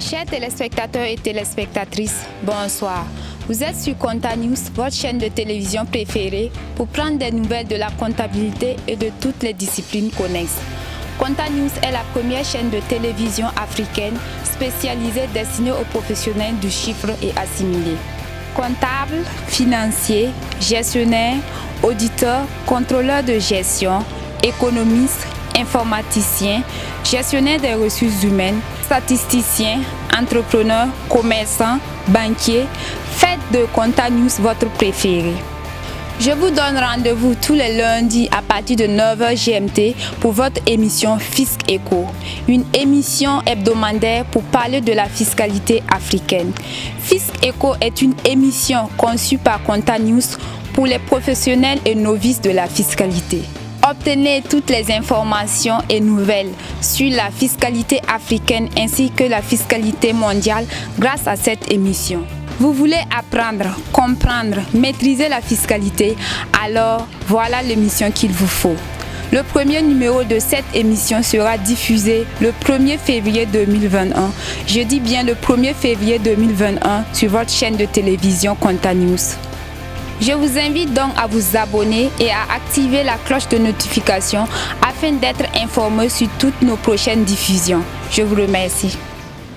Chers téléspectateurs et téléspectatrices, bonsoir. Vous êtes sur Compta News, votre chaîne de télévision préférée, pour prendre des nouvelles de la comptabilité et de toutes les disciplines connexes. Compta News est la première chaîne de télévision africaine spécialisée destinée aux professionnels du chiffre et assimilé. Comptables, financiers, gestionnaires, auditeurs, contrôleurs de gestion, économistes, informaticiens, gestionnaires des ressources humaines, statisticiens, entrepreneurs, commerçants, banquiers, faites de Compta News votre préféré. Je vous donne rendez-vous tous les lundis à partir de 9h GMT pour votre émission Fisc Eco, une émission hebdomadaire pour parler de la fiscalité africaine. Fisc Eco est une émission conçue par Compta News pour les professionnels et novices de la fiscalité. Obtenez toutes les informations et nouvelles sur la fiscalité africaine ainsi que la fiscalité mondiale grâce à cette émission. Vous voulez apprendre, comprendre, maîtriser la fiscalité, alors voilà l'émission qu'il vous faut. Le premier numéro de cette émission sera diffusé le 1er février 2021. Je dis bien le 1er février 2021 sur votre chaîne de télévision Compta News. Je vous invite donc à vous abonner et à activer la cloche de notification afin d'être informé sur toutes nos prochaines diffusions. Je vous remercie.